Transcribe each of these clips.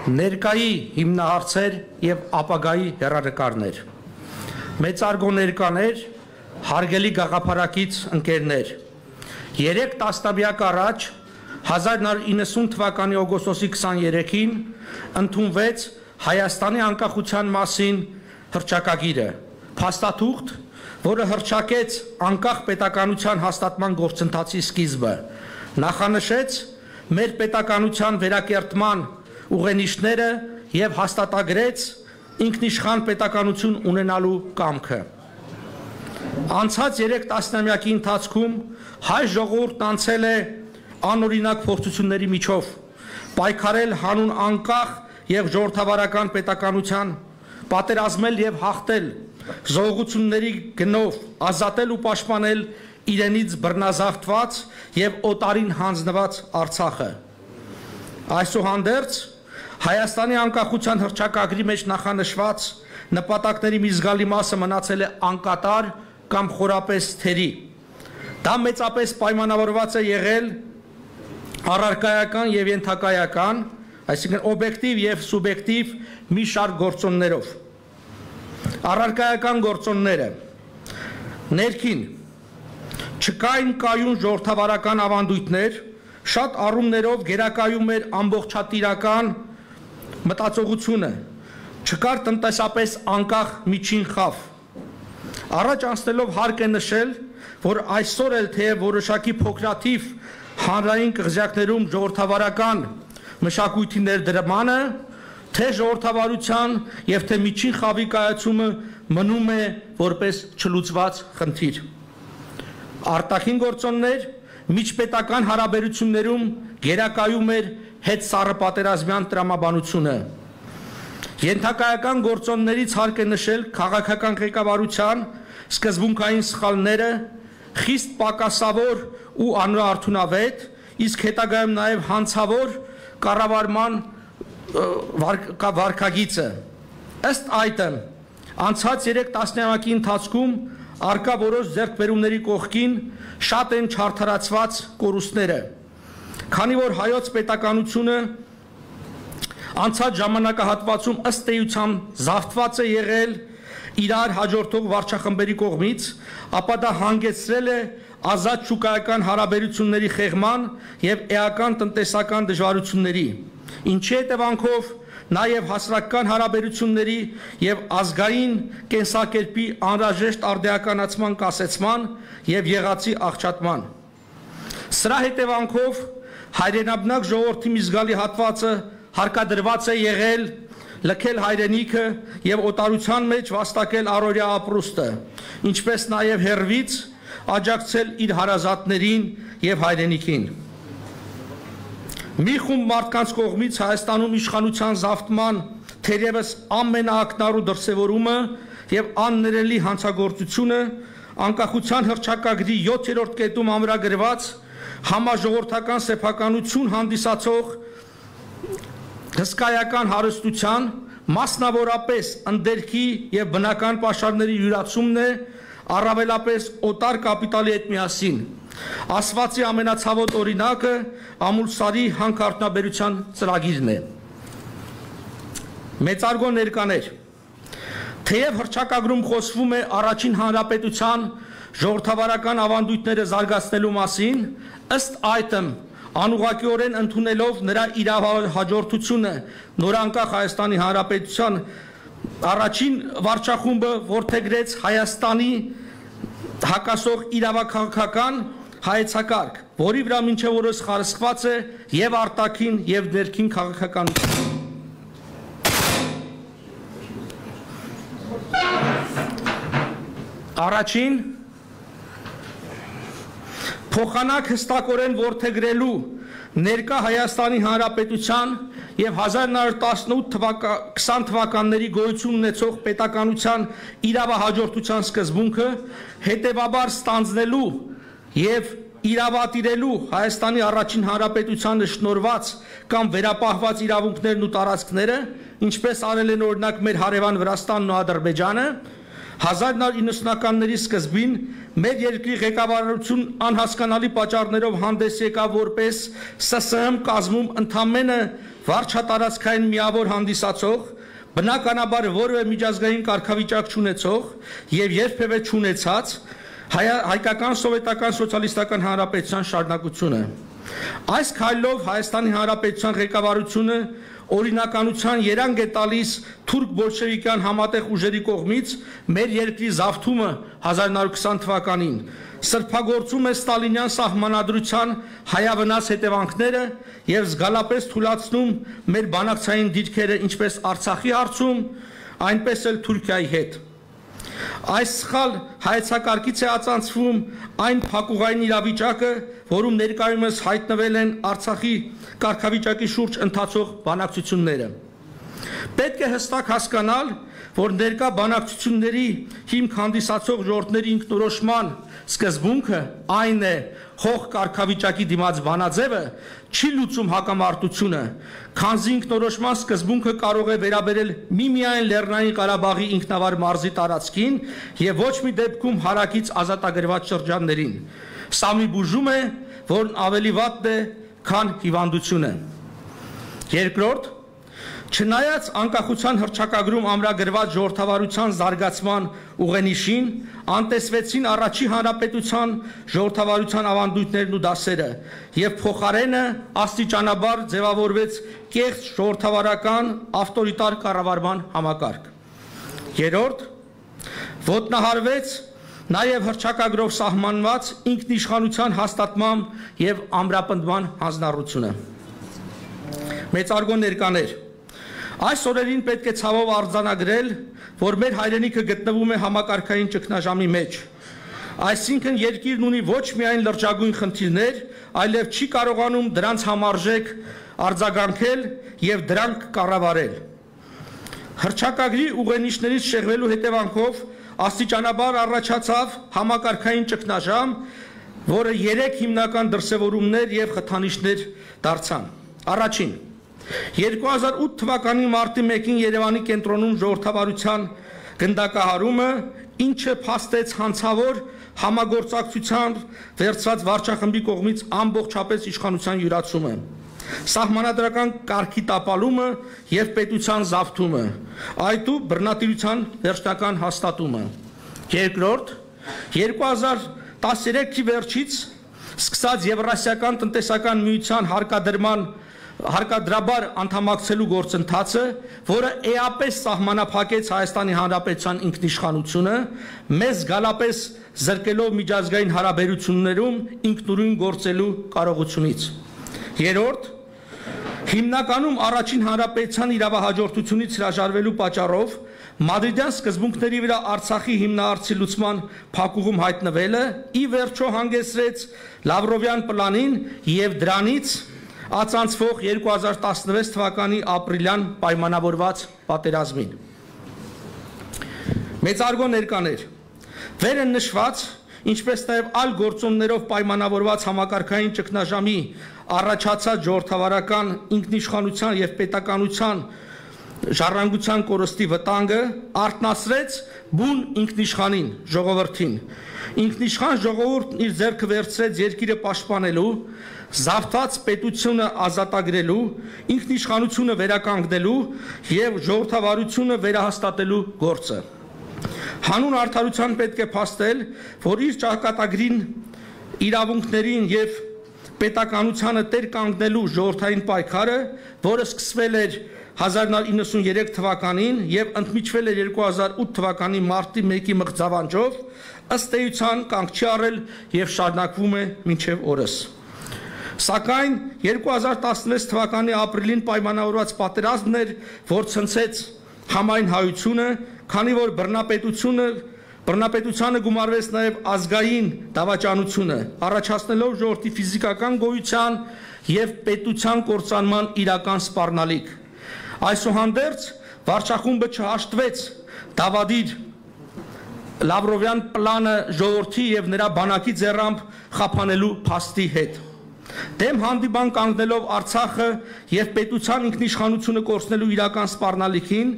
Ներկայի հիմնահարցեր և ապագայի հեռանկարներ, մեծարգո ներկաներ, հարգելի գաղափարակից ընկերներ, 3 տասնամյակ առաջ 1990 թվականի օգոստոսի 23-ին ընդունվեց Հայաստանի անկախության մասին հռչակագիրը, փաստաթուղթ, որը հռչակեց անկախ պետականության հաստատման գործընթացի սկիզբը, նախանշեց մեր պետականության վերակերտման ուղենիշները և հաստատագրեց ինքնիշխան պետականություն ունենալու կամքը։ Անցած 3 տասնամյակի ընթացքում հայ ժողովուրդն անցել է անօրինակ փորձությունների միջով, պայքարել հանուն անկախ և ժողովրդավարական պետականության, պատերազմել և հաղթել, զոհությունների գնով ազատել ու պաշտպանել իրենից բռնազավթված և օտարին հանձնված Արցախը։ Այսուհանդերձ Հայաստանի անկախության հռչակագրի մեջ նախանշված նպատակների մի զգալի մասը մնացել է անկատար կամ խորապես թերի։ Դա մեծապես պայմանավորված է եղել առարկայական և ենթակայական, այսինքն օբյեկտիվ և սուբյեկտիվ մի շարք գործոններով։ Առարկայական գործոնները ներքին չկային կայուն ժողովրդավարական ավանդույթներ, շատ առումներով գերակայում էր ամբողջատիրական մտածողությունը, չկար տնտեսապես անկախ միջին խավ։ Առաջ անցնելով հարկ է նշել, որ այսօր էլ թեև որոշակի փոքրաթիվ հանրային կղզյակներում ժողովրդավարական մշակույթի ներդրմանը, թե ժողովրդավարության և թե միջին խավի կայացումը մնում է որպես չլուծված խնդիր։ Արտաքին գործոններ միջպետական հարաբերություններում գերակայում էր հետսառըպատերազմյան տրամաբանությունը։ Ենթակայական գործոններից հարկ է նշել քաղաքական ղեկավարության սկզբունքային սխալները, խիստ պակասավոր ու անարդյունավետ, իսկ հետագայում նաև հանցավոր կառավարման վարքագիծը։ Ըստ այդմ, անցած 3 տասնամյակի ընթացքում առկա որոշ ձեռքբերումների կողքին շատ են չարդարացված կորուստները, քանի որ հայոց պետականությունը անցած ժամանակահատվածում ըստ էության զավթված է եղել իրար հաջորդող վարչախմբերի կողմից, ապա դա հանգեցրել է ազատ շուկայական հարաբերությունների խեղման և էական տնտեսական դժվարությունների, ինչի հետևանքով նաև հասարակական հարաբերությունների և ազգային կենսակերպի անհրաժեշտ արդիականացման կասեցման և եղածի աղճատման։ Սրա հետևանքով հայրենաբնակ ժողովրդի մի զգալի հատվածը հարկադրված է եղել լքել հայրենիքը և օտարության մեջ վաստակել առօրյա ապրուստը, ինչպես նաև հեռվից աջակցել իր հարազատներին և հայրենիքին։ Մի խումբ մարդկանց կողմից Հայաստանում իշխանության զավթման թերևս ամենաակնառու դրսևորումը և աններելի հանցագործությունը անկախության հռչակագրի 7-րդ կետում ամրագրված համաժողովրդական սեփականություն հանդիսացող հսկայական հարստության, մասնավորապես ընդերքի և բնական պաշարների յուրացումն է, առավելապես օտար կապիտալի հետ միասին։ Ասվածի ամենացավոտ օրինակը Ամուլսարի հանքարդյունաբերության ծրագիրն է։ Մեծարգո ներկաներ, թեև հռչակագրում խոսվում է առաջին հանրապետության ժողովրդավարական ավանդույթները զարգացնելու մասին, ըստ այդմ անուղղակիորեն ընդունելով նրա իրավահաջորդությունը նորանկախ Հայաստանի Հանրապետության առաջին վարչախումբը որդեգրեց Հայաստանի հակասող իրավաքաղաքական հայեցակարգ, որի վրա մինչև օրս խարսխված է և արտաքին և ներքին քաղաքականություն։ Առաջին, փոխանակ հստակորեն որդեգրելու ներկա Հայաստանի Հանրապետության և 1918-20 թվականների գոյություն ունեցող պետականության իրավահաջորդության սկզբունքը, հետևաբար ստանձնելու և իրավատիրելու Հայաստանի առաջին հանրապետությանը շնորհված կամ վերապահված իրավունքներն ու տարածքները, ինչպես արել են օրինակ մեր հարևան Վրաստանն ու Ադրբեջանը, 1990-ականների սկզբին մեր երկրի ղեկավարություն անհասկանալի պատճառներով հանդես եկավ որպես ՍՍՀ կազմում ընդամենը վարչատարածքային միավոր հանդիսացող, բնականաբար որևէ միջազգային կարգավիճակ չունեցող եւ երբևէ չունեցած հայկական սովետական սոցիալիստական հանրապետության շարունակությունը։ Այս քայլով Հայաստանի Հանրապետության ղեկավարությունը օրինականության երանգ է տալիս թուրք բոլշևիկյան համատեղ ուժերի կողմից մեր երկրի զավթումը 1920 թվականին, սրբագործում է ստալինյան սահմանադրության հայավնաս հետևանքները եւ զգալապես թուլացնում մեր բանակցային դիրքերը ինչպես Արցախի հարցում, այնպես էլ Թուրքիայի հետ։ Այս սխալ հայեցակարգից է ածանցվում այն փակուղային իրավիճակը, որում ներկայումս հայտնվել են Արցախի կարգավիճակի շուրջ ընթացող բանակցությունները։ Պետք է հստակ հասկանալ, որ ներկա բանակցությունների հիմք հանդիսացող ժողովրդների ինքնորոշման սկզբունքը այն է, հող կարգավիճակի դիմաց բանաձևը չի լուծում հակամարտությունը, քանզի ինքնորոշման սկզբունքը կարող է վերաբերել միմիայն Լեռնային Ղարաբաղի ինքնավար մարզի տարածքին եւ ոչ մի դեպքում հարակից ազատագրված շրջաններին։ Սա մի բուժում է, որն ավելի վատ է, քան հիվանդությունը։ Երկրորդ, չնայած անկախության հռչակագրում ամրագրված ժողովրդավարության զարգացման ուղենիշին, անտեսվեցին առաջի հանրապետության ժողովրդավարության ավանդույթներն ու դասերը եւ փոխարենը աստիճանաբար ձևավորվեց կեղծ ժողովրդավարական ավտորիտար կառավարման համակարգ։ Երրորդ, ոտնահարվեց նաեւ հռչակագրով սահմանված ինքնիշխանության հաստատման եւ ամրապնդման հանձնառությունը։ Մեծարգո ներկաներ, այս օրերին պետք է ցավով արձանագրել, որ մեր հայրենիքը գտնվում է համակարգային ճգնաժամի մեջ։ Այսինքն երկիրն ունի ոչ միայն լրջագույն խնդիրներ, այլև չի կարողանում դրանց համարժեք արձագանքել եւ դրանք կառավարել։ Հռչակագրի ուղենիշներից շեղվելու հետևանքով աստիճանաբար առաջացավ համակարգային ճգնաժամ, որը 3 հիմնական դրսևորումներ եւ խթանիչներ դարձան։ Առաջին, 2008 թվականի մարտի 1-ին Երևանի կենտրոնում ժողովրդավարության գնդակահարումը, ինչը փաստեց հանցավոր համագործակցությամբ վերցված վարչախմբի կողմից ամբողջապես իշխանության յուրացումը, սահմանադրական կարգի տապալումը եւ պետության զավթումը, այդու բռնատիրության վերջնական հաստատումը։ Երկրորդ, 2013-ի վերջից սկսած Եվրասիական տնտեսական միության հարկադրաբար անդամակցելու գործընթացը, որը էապես սահմանափակեց Հայաստանի Հանրապետության ինքնիշխանությունը, մեզ զգալապես զրկելով միջազգային հարաբերություններում ինքնուրույն գործելու կարողությունից։ Երրորդ, հիմնականում առաջին հանրապետության իրավահաջորդությունից հրաժարվելու պատճառով Մադրիդյան սկզբունքների վրա Արցախի հիմնահարցի լուծման փակուղում հայտնվելը ի վերջո հանգեցրեց Լավրովյան պլանին եւ դրանից ածանցվող 2016 թվականի ապրիլյան պայմանավորված պատերազմին։ Մեծարգո ներկաներ, վերը նշված, ինչպես նաև այլ գործոններով պայմանավորված համակարգային ճգնաժամի առաջացած ժողովրդավարական ինքնիշխանության եւ պետականության ժառանգության կորստի վտանգը արտնասրեց բուն ինքնիշխանին, ժողովրդին։ Ինքնիշխան ժողովուրդն իր ձեռքը վերցրեց երկիրը պաշտպանելու, զավթված պետությունը ազատագրելու, ինքնիշխանությունը վերականգնելու եւ ժողովրդավարությունը վերահաստատելու գործը։ Հանուն արդարության պետք է փաստել, որ իր ճակատագրին իրավունքներին եւ պետականությանը տեր կանգնելու ժողովրդային պայքարը, որը սկսվել էր 1993 թվականին եւ ընդմիջվել էր 2008 թվականի մարտի 1-ի մղձավանջով, ըստ էության կանգ չի առել եւ շարունակվում է մինչեւ օրս։ Սակայն 2016 թվականի ապրիլին պայմանավորված պատերազմն էր, որ ցնցեց համայն հայությունը, քանի որ բռնապետությանը գումարվեց նաև ազգային դավաճանությունը, առաջացնելով ժողովրդի ֆիզիկական գոյության եւ պետության կործանման իրական սպառնալիք։ Այսուհանդերձ վարչախումբը չհաշտվեց դավադիր Լավրովյան պլանը ժողովրդի եւ նրա բանակի ձեռամբ խափանելու փաստի հետ։ Դեմ հանդիման կանգնելով Արցախը եւ պետության ինքնիշխանությունը կորցնելու իրական սպառնալիքին,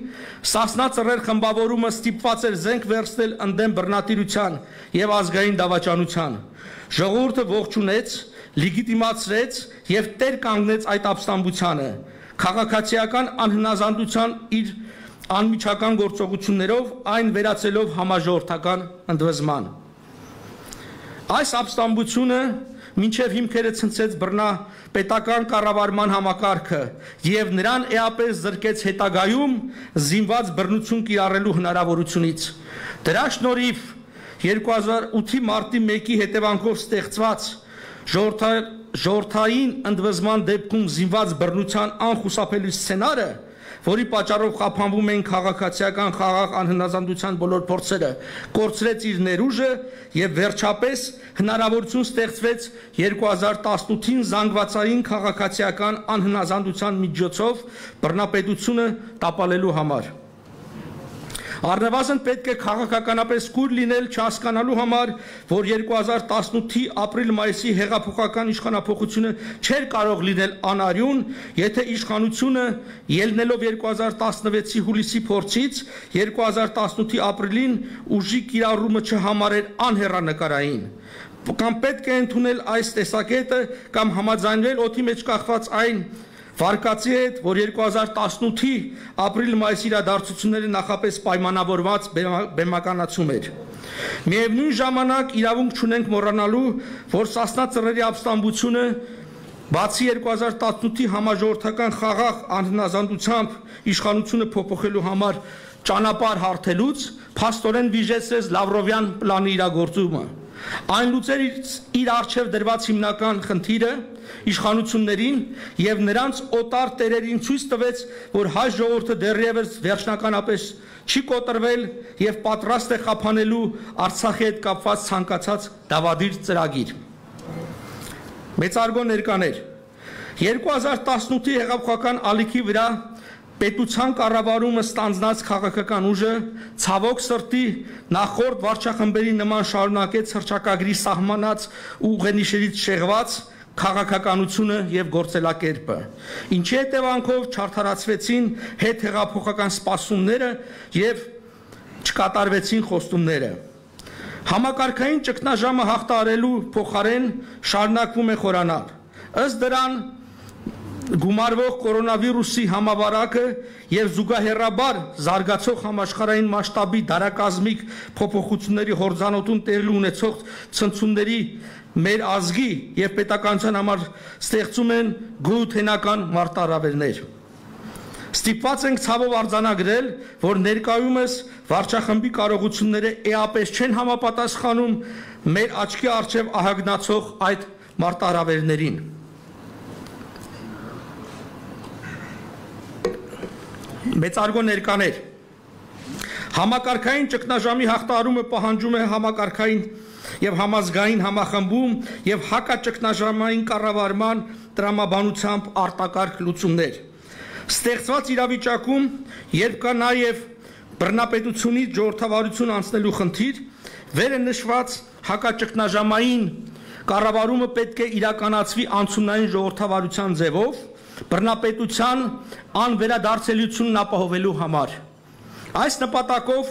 Սասնա ծռեր խմբավորումը ստիպված էր զենք վերցնել ընդդեմ բռնատիրության եւ ազգային դավաճանության։ Ժողովուրդը ողջունեց, լեգիտիմացրեց եւ տեր կանգնեց այդ ապստամբությանը, քաղաքացիական անհնազանդության իր անմիջական գործողություններով այն վերածելով համաժողովրդական ընդվզման։ Այս ապստամբությունը մինչև հիմքերը ցնցեց բռնապետական կառավարման համակարգը եւ նրան էապես զրկեց հետագայում զինված բռնություն կիրառելու հնարավորությունից։ Դրա շնորհիվ 2008-ի մարտի 1-ի հետևանքով ստեղծված ժողովրդային ընդվզման դեպքում զինված բռնության անխուսափելի սցենարը, որի պատճառով խափանվում էին քաղաքացիական խաղաղ անհնազանդության բոլոր փորձերը, կորցրեց իր ներուժը եւ վերջապես հնարավորություն ստեղծվեց 2018-ին զանգվածային քաղաքացիական անհնազանդության միջոցով բռնապետությունը տապալելու համար։ Առնվազն պետք է քաղաքականապես կուր լինել չհասկանալու համար, որ 2018-ի ապրիլ-մայիսի հեղափոխական իշխանափոխությունը չէր կարող լինել անարյուն, եթե իշխանությունը ելնելով 2016-ի հուլիսի փորձից 2018-ի ապրիլին ուժի կիրառումը չհամարեր անհեռանկարային։ Կամ պետք է ընդունել այս տեսակետը կամ համաձայնվել օդի մեջ կախված այն վարկածի հետ, որ 2018-ի ապրիլ-մայիսի իրադարձությունները նախապես պայմանավորված բեմականացում էր։ Միևնույն ժամանակ իրավունք չունենք մոռանալու, որ Սասնա ծռերի ապստամբությունը բացի 2018-ի համաժողովրդական խաղաղ անհնազանդությամբ իշխանությունը փոփոխելու համար ճանապարհ հարթելուց, փաստորեն վիժեցրեց Լավրովյան պլանի իրագործումը։ Այն լուծեր իր առջև դրված հիմնական խնդիրը իշխանություններին եւ նրանց օտար տերերին ցույց տվեց, որ հայ ժողովուրդը դեռևս վերջնականապես չի կոտրվել եւ պատրաստ է խափանելու Արցախի հետ կապված ցանկացած դավադիր ծրագիր։ Մեծարգո ներկաներ 2018-ի հեղափոխական ալիքի վրա պետության կառավարումը ստանձնած քաղաքական ուժը ցավոք սրտի նախորդ վարչախմբերի նման շարունակեց հռչակագրի սահմանած ուղենիշերից շեղված քաղաքականությունը եւ գործելակերպը, ինչի հետևանքով չարդարացվեցին հետհեղափոխական սպասումները եւ չկատարվեցին խոստումները։ Համակարգային ճգնաժամը հաղթահարելու փոխարեն շարունակվում է խորանալ։ Ըստ դրան գումարվող կորոնավիրուսի համավարակը եւ զուգահեռաբար զարգացող համաշխարհային մասշտաբի դարակազմիկ փոփոխությունների հորձանոթում տեղի ունեցող ցնցումների մեր ազգի եւ պետականության համար ստեղծում են գոյութենական մարտահրավերներ։ Ստիպված ենք ցավով արձանագրել, որ ներկայումս վարչախմբի կարողությունները էապես չեն համապատասխանում մեր աչքի առջև ահագնացող այդ մարտահրավերներին։ Մեծարգո ներկաներ համակարգային ճգնաժամի հաղթահարումը պահանջում է համակարգային եւ համազգային համախմբում եւ հակաճգնաժամային կառավարման տրամաբանությամբ արտակարգ լուծումներ։ Ստեղծված իրավիճակում, երբ կա նաեւ բռնապետությունից ժողովրդավարություն անցնելու խնդիր, վերը նշված հակաճգնաժամային կառավարումը պետք է իրականացվի անցումնային ժողովրդավարության ձևով բռնապետության անվերադարձելիությունն ապահովելու համար։ Այս նպատակով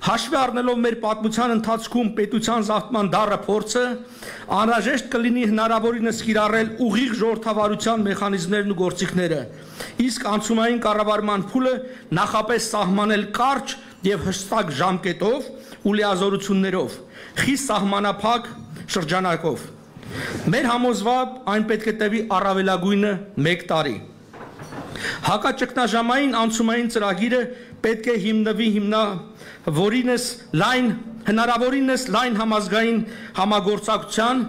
հաշվի առնելով մեր պատմության ընթացքում պետության զավթման դառը փորձը, անհրաժեշտ կլինի հնարավորինս կիրառել ուղիղ ժողովրդավարության մեխանիզմներն ու գործիքները, իսկ անցումային կառավարման փուլը նախապես սահմանել կարճ եւ հստակ ժամկետով ու լիազորություններով, խիստ սահմանափակ շրջանակով։ Մեր համոզված այն պետք է տևի առավելագույնը 1 տարի։ Հակաճգնաժամային անցումային ծրագիրը պետք է հիմնվի հնարավորինս լայն համազգային համագործակցության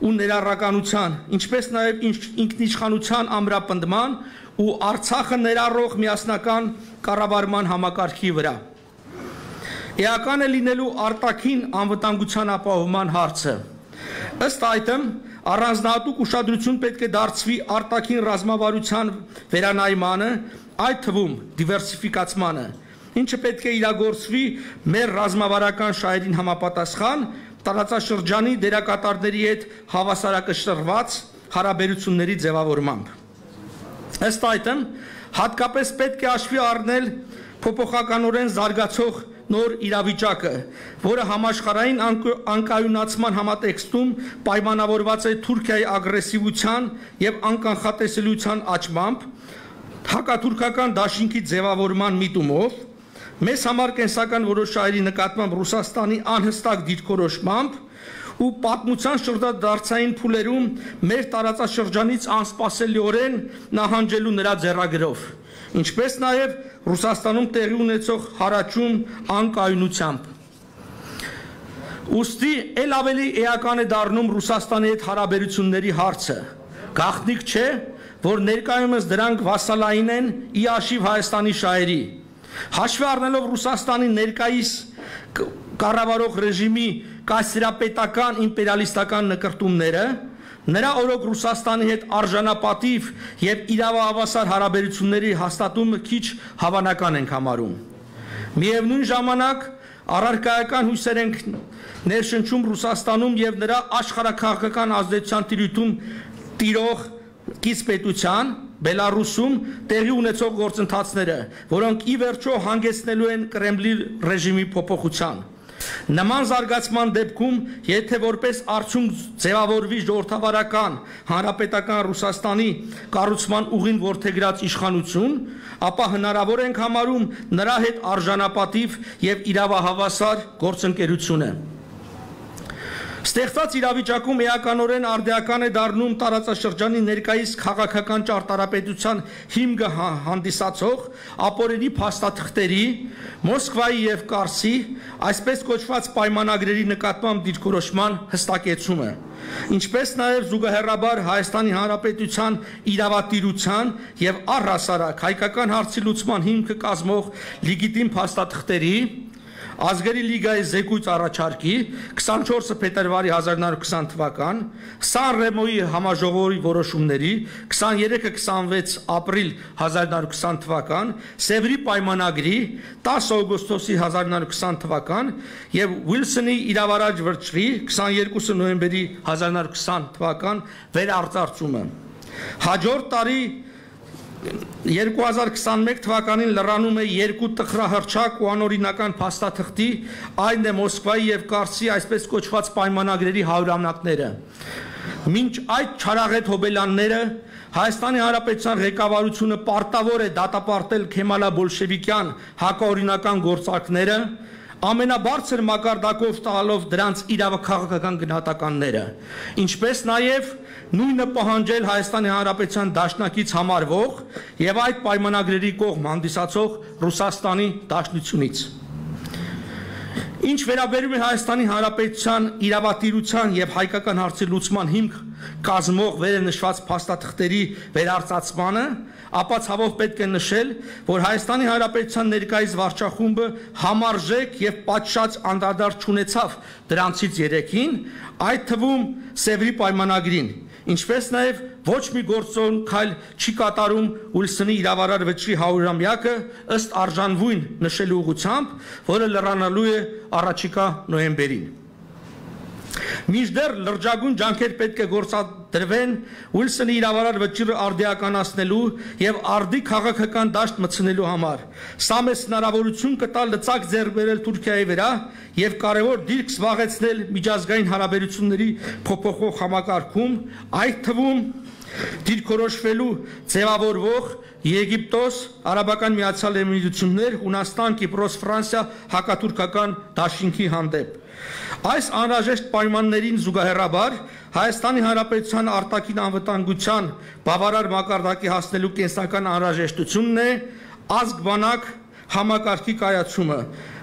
ու ներառականության, ինչպես նաև ինքնիշխանության ամրապնդման ու Արցախը ներառող միասնական կառավարման համակարգի վրա։ Էական է լինելու արտաքին անվտանգության ապահովման հարցը։ Ըստ այդմ առանձնահատուկ ուշադրություն պետք է դարձվի արտաքին ռազմավարության վերանայմանը, այդ թվում դիվերսիֆիկացմանը, ինչը պետք է իրագործվի մեր ռազմավարական շահերին համապատասխան, տարածաշրջանի դերակատարների հետ հավասարակշռված, հարաբերությունների ձևավորմամբ։ Ըստ այդմ, հատկապես պետք է հաշվի առնել փոփոխականորեն զարգացող նոր իրավիճակը, որը համաշխարհային անկայունացման համատեքստում պայմանավորված է Թուրքիայի ագրեսիվության եւ անկանխատեսելիության աճմամբ, հակաթուրքական դաշինքի ձևավորման միտումով, մեզ համար կենսական որոշայերի նկատմամբ Ռուսաստանի անհստակ դիրքորոշմամբ ու պատմության շրջադարձային փուլերում մեր տարածաշրջանից անսպասելիորեն նահանջելու նրա ձեռագրով, ինչպես նաև Ռուսաստանում տեղի ունեցող հարաճուն անկայունությամբ։ Ուստի ել ավելի էական է դառնում Ռուսաստանի հետ հարաբերությունների հարցը։ Գաղտնիք չէ, որ ներկայումս դրանք վասալային են ի հաշիվ Հայաստանի շահերի։ Հաշվի առնելով Ռուսաստանի ներկայիս կառավարող ռեժիմի կայսերապետական իմպերիալիստական նկրտումները, նրա օրոք Ռուսաստանի հետ արժանապատիվ եւ իրավահավասար հարաբերությունների հաստատումը քիչ հավանական ենք համարում։ Միևնույն ժամանակ առարկայական հույսեր ենք ներշնչում Ռուսաստանում եւ նրա աշխարհաքաղաքական ազդեցության տիրույթում տիրող կիսպետության Բելարուսում տեղի ունեցող գործընթացները, որոնք ի վերջո հանգեցնելու են Կրեմլի ռեժիմի փոփոխության։ Նման զարգացման դեպքում, եթե որպես արդյունք ձևավորվի ժողովրդավարական հանրապետական Ռուսաստանի կառուցման ուղին որդեգրած իշխանություն, ապա հնարավոր ենք համարում նրա հետ արժանապատիվ եւ իրավահավասար գործընկերությունը։ Ստեղծած իրավիճակում էականորեն արդիական է դառնում տարածաշրջանի ներկայիս քաղաքական ճարտարապետության հիմքը հանդիսացող ապօրինի փաստաթղթերի, Մոսկվայի եւ Կարսի, այսպես կոչված պայմանագրերի նկատմամբ դիրքորոշման հստակեցումը, ինչպես նաև զուգահեռաբար Հայաստանի Հանրապետության իրավատիրության եւ առհասարակ հայկական հարցի լուծման հիմքը կազմող լեգիտիմ փաստաթղթերի Ազգերի լիգայի զեկույց առաջարկի 24 փետրվարի 1920 թվական, Սան Ռեմոյի համաժողովի որոշումների 23-26 ապրիլ 1920 թվական, Սևրի պայմանագրի 10 օգոստոսի 1920 թվական եւ Ուիլսոնի իրավարար վրճի 22 նոյեմբերի 1920 թվական վերարտարծումը։ Հաջորդ տարի 2021 թվականին լրանում է երկու տխրահռչակ ու անօրինական փաստաթղթի, այն է Մոսկվայի եւ Կարսի այսպես կոչված պայմանագրերի հարյուրամյակները։ Մինչ այդ չարաղետ հոբելյանները Հայաստանի Հանրապետության ղեկավարությունը պարտավոր է դատապարտել քեմալա-բոլշևիկյան հակաօրինական գործարքները, ամենաբարձր մակարդակով տալով դրանց իրավաքաղաքական գնահատականները, ինչպես նաև նույնը պահանջել Հայաստանի Հանրապետության դաշնակից համարվող եւ այդ պայմանագրերի կողմ հանդիսացող Ռուսաստանի Դաշնությունից։ Ինչ վերաբերում է Հայաստանի Հանրապետության իրավատիրության եւ հայկական հարցի լուծման հիմք կազմող վերնշված փաստաթղթերի վերարտացմանը, ապա ցավով պետք է նշել, որ Հայաստանի Հանրապետության ներկայիս վարչախումբը համարժեք եւ պատշաճ անդրադարձ չունեցավ դրանցից երեքին, այդ թվում Սևրի պայմանագրին, ինչպես նաև ոչ մի գործոն քայլ չի կատարում Ուիլսոնի իրավարար վճռի 100-ամյակը ըստ արժանվույն նշելու ուղղությամբ, որը լրանալու է առաջիկա նոյեմբերին։ Մինչդեռ լրջագույն ջանքեր պետք է գործադրվեն Ուիլսոնի իրավարար վճիռը արդիականացնելու եւ արդի քաղաքական դաշտ մտցնելու համար։ Սա մեզ հնարավորություն կտա լծակ ձեռք բերել Թուրքիայի վրա եւ կարեւոր դիրք զբաղեցնել միջազգային հարաբերությունների փոփոխող համակարգում, այդ թվում դիրքորոշվելու ձևավորվող Եգիպտոս, Արաբական Միացյալ Էմիրություններ, Հունաստան, Կիպրոս, Ֆրանսիա հակաթուրքական դաշինքի հանդեպ։ Այս անհրաժեշտ պայմաններին զուգահեռաբար Հայաստանի Հանրապետության արտաքին անվտանգության բավարար մակարդակի հասնելու կենսական անհրաժեշտությունն է ազգ-բանակ համակարգի կայացումը,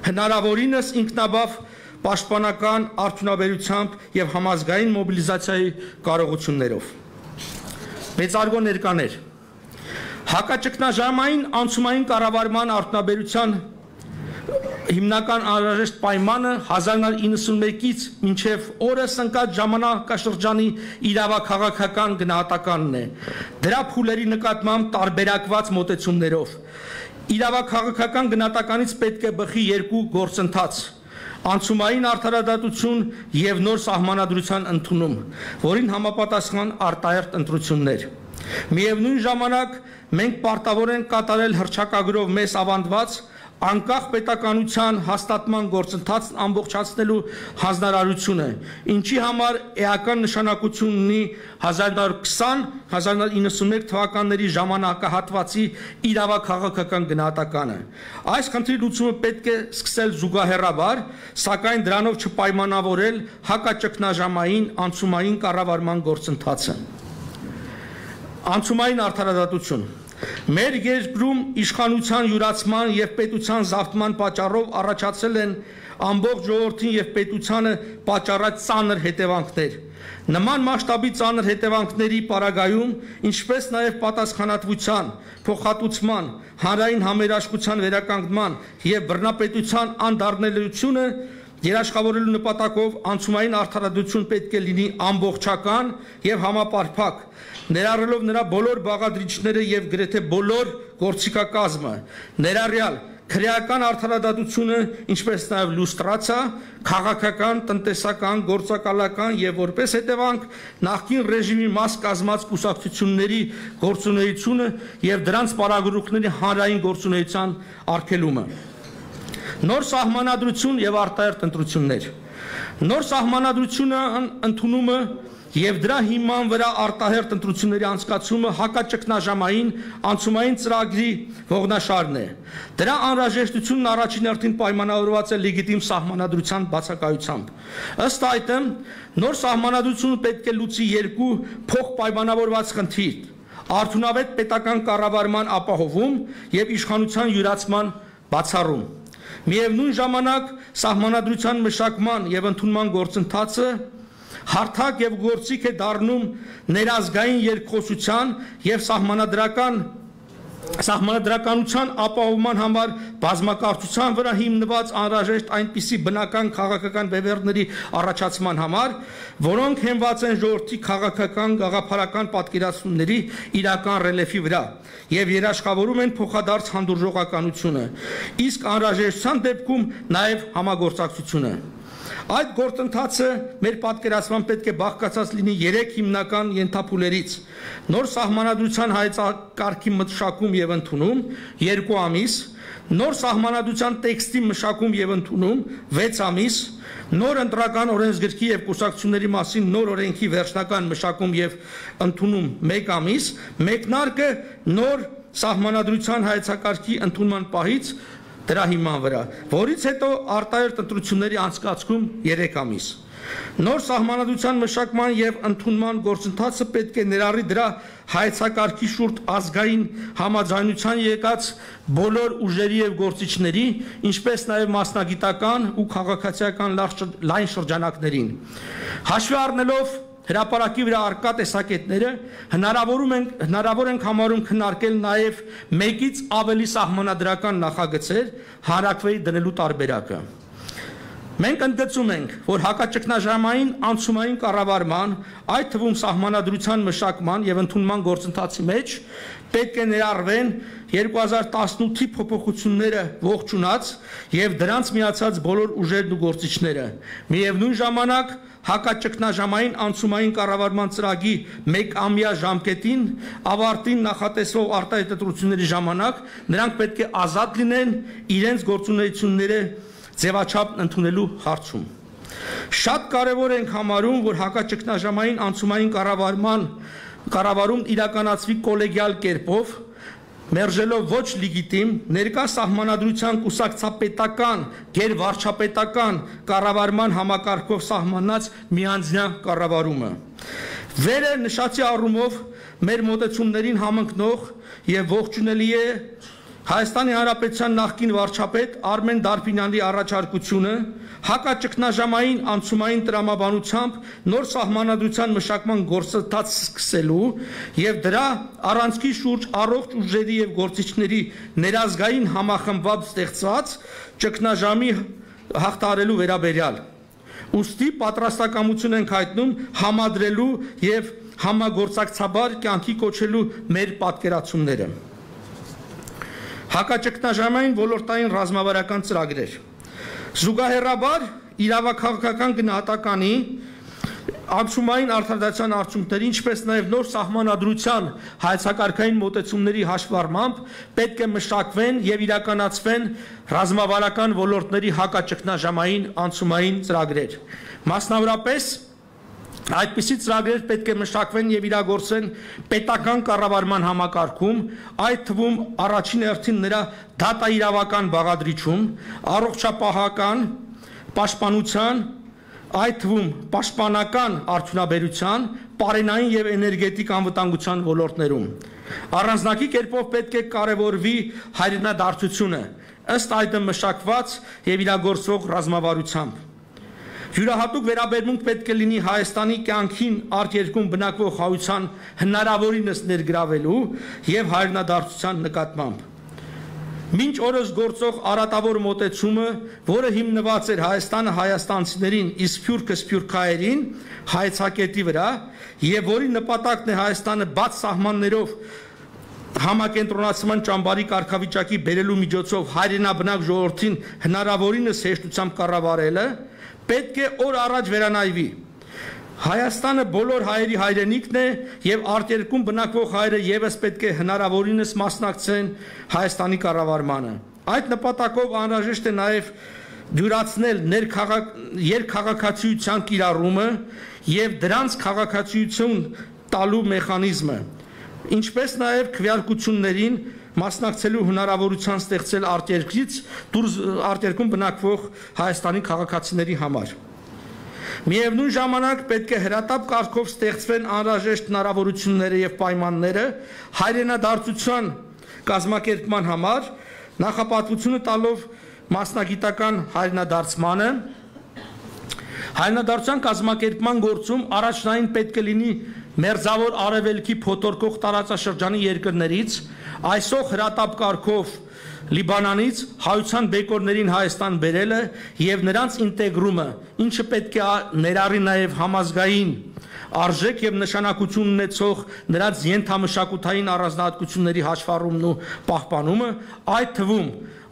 հնարավորինս ինքնաբավ պաշտպանական արդյունաբերությամբ եւ համազգային մոբիլիզացիայի կարողություններով։ Մեծարգո ներկաներ, հակաճգնաժամային անցումային կառավարման արդյունաբերության հիմնական անհրաժեշտ պայմանը 1991-ից մինչև օրս ընկած ժամանակաշրջանի իրավաքաղաքական գնահատականն է, դրա փուլերի նկատմամբ տարբերակված մոտեցումներով։ Իրավաքաղաքական գնահատականից պետք է բխի երկու գործընթաց։ անցումային արդարադատություն եւ նոր սահմանադրության ընդունում, որին համապատասխան արտահերթ ընտրություններ։ Միևնույն ժամանակ մենք պարտավոր ենք կատարել հռչակագրով մեզ ավանդված անկախ պետականության հաստատման գործընթացն ամբողջացնելու հանձնարարությունը, ինչի համար էական նշանակություն ունի 1920-1991 թվականների ժամանակահատվածի իրավաքաղաքական գնահատականը։ Այս խնդրի լուծումը պետք է սկսել զուգահեռաբար, սակայն դրանով չպայմանավորել հակաճգնաժամային անցումային կառավարման գործընթացը։ Անցումային արդարադատություն Մեր երկրում իշխանության յուրացման եւ պետության զավթման պատճառով առաջացել են ամբողջ ժողովրդին եւ պետությանը պատճառած ծանր հետևանքներ։ Նման մասշտաբի ծանր հետևանքների պարագայում, ինչպես նաեւ պատասխանատվության, փոխհատուցման, հանրային համերաշխության վերականգնման եւ բռնապետության անդառնելիությունը երաշխավորելու նպատակով անցումային արդարադատություն պետք է լինի ամբողջական եւ համապարփակ, ներառելով նրա բոլոր բաղադրիչները եւ գրեթե բոլոր գործիքակազմը, ներառյալ քրեական արդարադատությունը, ինչպես նաեւ լուստրացիա, քաղաքական, տնտեսական, գործակալական եւ որպես հետևանք նախկին ռեժիմի մաս կազմած կուսակցությունների գործունեությունը եւ դրանց պարագրուկների հանրային գործունեության արգելումը։ Նոր սահմանադրություն եւ արտահերթ ընտրություններ։ Նոր սահմանադրությունը ընդունումը եւ դրա հիման վրա արտահերթ ընտրությունների անցկացումը հակաճգնաժամային անցումային ծրագրի ողնաշարն է։ Դրա անհրաժեշտությունն առաջին հերթին պայմանավորված է լեգիտիմ սահմանադրության բացակայությամբ։ Ըստ այդմ, նոր սահմանադրությունը պետք է լուծի երկու փոխպայմանավորված խնդիր՝ արդյունավետ պետական կառավարման ապահովում եւ իշխանության յուրացման բացառում։ Միևնույն ժամանակ սահմանադրության մշակման եւ ընդունման գործընթացը հարթակ եւ գործիք է դառնում ներազգային երկխոսության եւ սահմանադրականության ապահովման համար բազմակարծության վրա հիմնված անհրաժեշտ այնպիսի բնական քաղաքական բևեռների առաջացման համար, որոնք հենված են ժողովրդի քաղաքական գաղափարական պատկերացումների իրական ռելիեֆի վրա եւ երաշխավորում են փոխադարձ հանդուրժողականությունը, իսկ անհրաժեշտության դեպքում նաեւ համագործակցությունը։ Այդ գործընթացը մեր պատկերացման պետք է բաղկացած լինի 3 հիմնական ենթափուլերից՝ նոր սահմանադրության հայեցակարգի մշակում եւ ընդունում 2 ամիս, նոր սահմանադրության տեքստի մշակում եւ ընդունում 6 ամիս, նոր ընտրական օրենսգրքի եւ կուսակցությունների մասին նոր օրենքի վերջնական մշակում եւ ընդունում 1 ամիս, մեկնարկը նոր սահմանադրության հայեցակարգի ընդունման պահից դրա հիման վրա, որից հետո արտահերթ ընտրությունների անցկացում 3 ամիս։ Նոր սահմանադրության մշակման եւ ընդունման գործընթացը պետք է ներառի դրա հայեցակարգի շուրջ ազգային համաձայնության եկած բոլոր ուժերի եւ գործիչների, ինչպես նաեւ մասնագիտական ու քաղաքացիական լայն շրջանակներին։ Հաշվի առնելով հրապարակի վրա առկա տեսակետները հնարավոր ենք համարում քննարկել նաև մեկից ավելի սահմանադրական նախագծեր հանրակրվեի դնելու տարբերակը։ Մենք ընդգծում ենք, որ հակաճգնաժամային անցումային կառավարման, այդ թվում սահմանադրության մշակման եւ ընդունման գործընթացի մեջ պետք է ներառվեն 2018-ի փոփոխությունները ողջունած եւ դրանց միացած բոլոր ուժերն ու գործիչները։ Միևնույն ժամանակ հակաճգնաժամային անցումային կառավարման ծրագրի 1-ամյա ժամկետին ավարտին նախատեսվող արտահայտ ընտրությունների ժամանակ նրանք պետք է ազատ լինեն իրենց գործունեությունները ձևաչափ ընդունելու հարցում։ Շատ կարևոր ենք համարում, որ հակաճգնաժամային անցումային կառավարում իրականացվի կոլեգիալ կերպով, մերժելով ոչ լեգիտիմ ներկա սահմանադրության կուսակցապետական, գերվարչապետական կառավարման համակարգով սահմանած միանձնյա կառավարումը։ Վերը նշածի առումով մեր մոտեցումներին համընկնող եւ ողջունելի է Հայաստանի Հանրապետության նախկին վարչապետ Արմեն Դարբինյանի առաջարկությունը հակաճգնաժամային անցումային տրամաբանությամբ նոր սահմանադրության մշակման գործընթաց սկսելու եւ դրա առանցքի շուրջ առողջ ուժերի եւ գործիչների ներազգային համախմբված ստեղծված ճգնաժամի հաղթահարելու վերաբերյալ։ Ուստի պատրաստակամություն ենք հայտնում համադրելու եւ համագործակցաբար կյանքի կոչելու մեր պատկերացումները։ Հակաճգնաժամային ոլորտային ռազմավարական ծրագրեր։ Զուգահեռաբար իրավաքաղաքական գնահատականի Ակցումային արդարադատության արդյունքների, ինչպես նաև նոր սահմանադրության հայեցակարգային մոտեցումների հաշվառմամբ պետք է մշակվեն եւ իրականացվեն ռազմավարական ոլորտների հակաճգնաժամային անցումային ծրագրեր։ Մասնավորապես այդպիսի ծրագրեր պետք է մշակվեն եւ իրագործվեն պետական կառավարման համակարգում, այդ թվում առաջին հերթին նրա դատաիրավական բաղադրիչում, առողջապահական, պաշտպանության, այդ թվում պաշտպանական արդյունաբերության, պարենային եւ էներգետիկ անվտանգության ոլորտներում։ Առանձնակի կերպով պետք է կարևորվի հայրենադարձությունը, ըստ այդմ մշակված եւ իրագործվող ռազմավարությամբ։ Յուրահատուկ վերաբերմունք պետք է լինի Հայաստանի կյանքին արտերկում բնակվող հայության հնարավորինս ներգրավելու եւ հայրենադարձության նկատմամբ։ Մինչ օրս գործող արատավոր մոտեցումը, որը հիմնված էր Հայաստանը հայաստանցիներին, իսկ Սփյուռքը սփյուռքահայերին հայեցակետի վրա, եւ որի նպատակն է Հայաստանը բաց սահմաններով համակենտրոնացման ճամբարի կարգավիճակի բերելու միջոցով հայրենաբնակ ժողովրդին հնարավորինս հեշտությամբ կառավարելը, պետք է օր առաջ վերանայվի։ Հայաստանը բոլոր հայերի հայրենիքն է եւ արտերկում բնակվող հայերը եւս պետք է հնարավորինս մասնակցեն Հայաստանի կառավարմանը։ Այդ նպատակով անհրաժեշտ է նաեւ դյուրացնել երկխաղաքացիության կիրառումը եւ դրանց քաղաքացիություն տալու մեխանիզմը, ինչպես նաեւ քվեարկություններին մասնակցելու հնարավորության ստեղծել արտերկում բնակվող Հայաստանի քաղաքացիների համար։ Միևնույն ժամանակ պետք է հրատապ կարգով ստեղծվեն անհրաժեշտ հնարավորությունները եւ պայմանները հայրենադարձության կազմակերպման համար, նախապատվությունը տալով մասնագիտական հայրենադարձմանը։ Հայրենադարձության կազմակերպման գործում առաջնային պետք է լինի մերձավոր արևելքի փոթորկող տարածաշրջանի երկրներից, այսօր հրատապ կարգով Լիբանանից հայության բեկորներին Հայաստան բերելը եւ նրանց ինտեգրումը, ինչը պետք է ներառի նաեւ համազգային արժեք եւ նշանակություն ունեցող նրանց ենթամշակութային առանձնահատկությունների հաշվառումն ու պահպանումը, այդ թվում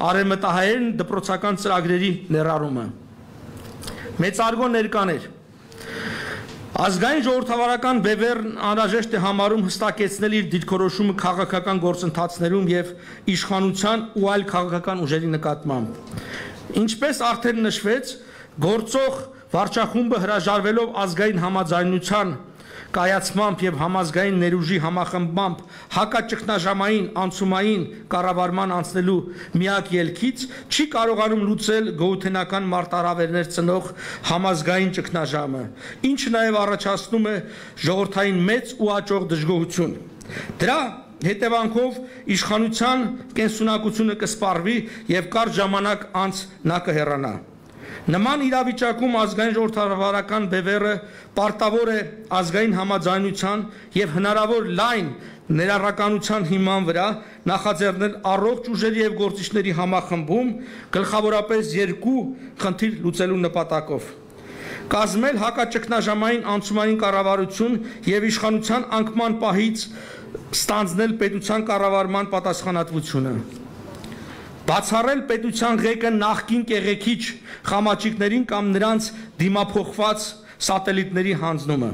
արևմտահայերեն դպրոցական ծրագրերի ներառումը։ Մեծարգո ներկաներ Ազգային ժողովրդավարական բևեռն անհրաժեշտ է համարում հստակեցնել իր դիրքորոշումը քաղաքական գործընթացներում եւ իշխանության ու այլ քաղաքական ուժերի նկատմամբ։ Ինչպես արդեն նշվեց, գործող վարչախումբը հրաժարվելով ազգային համաձայնության կայացմամբ եւ համազգային ներուժի համախմբմամբ հակաճգնաժամային անցումային կառավարման անցնելու միակ ելքից չի կարողանում լուծել գոյութենական մարտահրավերներ ծնող համազգային ճգնաժամը, ինչը նաեւ առաջացնում է ժողովրդային մեծ ու աճող դժգոհություն։ Դրա հետևանքով իշխանության կենսունակությունը կսպառվի եւ կարճ ժամանակ անց նա կհեռանա։ Նման իրավիճակում ազգային ժողովրդավարական բևեռը պարտավոր է ազգային համաձայնության եւ հնարավոր լայն ներառականության հիման վրա նախաձեռնել առողջ ուժերի եւ գործիչների համախմբում գլխավորապես երկու խնդիր լուծելու նպատակով։ Կազմել հակաճգնաժամային անցումային կառավարություն եւ իշխանության անկման պահից ստանձնել պետության կառավարման պատասխանատվությունը։ Բացառել պետության ղեկը նախկին կեղեքիչ խամաճիկներին կամ նրանց դիմափոխված սատելիտների հանձնումը։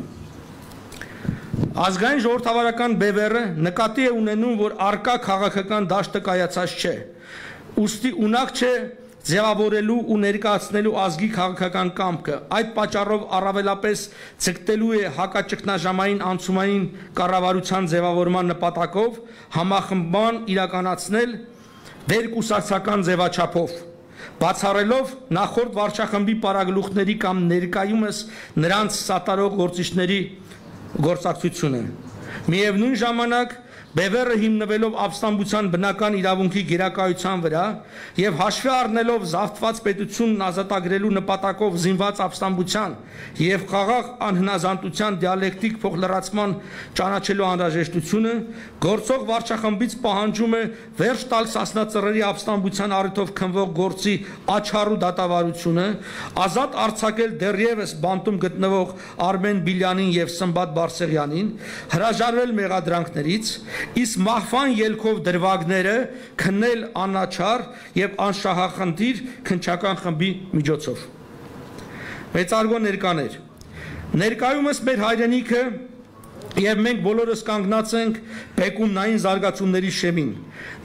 Ազգային ժողովրդավարական բևեռը նկատի է ունենում, որ արկա քաղաքական դաշտը կայացած չէ, ուստի ունակ չէ ձևավորելու ու ներկայացնելու ազգի քաղաքական կամքը, այդ պատճառով առավելապես ցկտելու է հակաճգնաժամային անցումային կառավարության ձևավորման նպատակով համախմբման իրականացնել վերկուսակցական ձևաչափով, բացառելով նախորդ վարչախմբի պարագլուխների կամ ներկայումս նրանց սատարող գործիչների գործակցությունը։ Միևնույն ժամանակ բևեռը հիմնվելով ապստամբության բնական իրավունքի գերակայության վրա եւ հաշվի առնելով զավթված պետությունն ազատագրելու նպատակով զինված ապստամբության եւ խաղաղ անհնազանդության դիալեկտիկ փոխլրացման ճանաչելու անհրաժեշտությունը գործող վարչախմբից պահանջում է վերջ տալ սասնածռերի ապստամբության առիթով քննվող գործի աչառու դատավարությունը, ազատ արձակել դեռևս բանտում գտնվող Արմեն Բիլյանին եւ Սմբատ Բարսեղյանին, հրաժարվել մեղադրանքներից, Իսկ մահվան ելքով դրվագները քննել անաչառ եւ անշահախնդիր քնչական խմբի միջոցով։ Մեծարգո ներկաներ, ներկայումս մեր հայրենիքը եւ մենք բոլորս կանգնած ենք բեկումնային զարգացումների շեմին։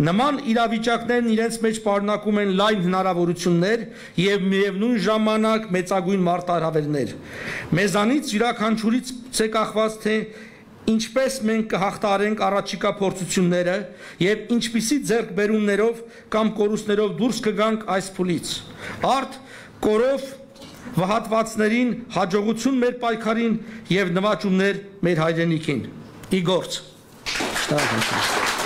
Նման իրավիճակներն իրենց մեջ պարունակում են լայն հնարավորություններ եւ միևնույն ժամանակ մեծագույն մարտահրավերներ։ Մեզանից յուրաքանչյուրից է կախված թե ինչպես մենք կհաղթահարենք առաջիկա փորձությունները եւ ինչպիսի ձեռքբերումներով կամ կորուստներով դուրս կգանք այս փուլից։ Արդ կորով վհատվածներին հաջողություն մեր պայքարին եւ նվաճումներ մեր հայրենիքին։ Ի գործ։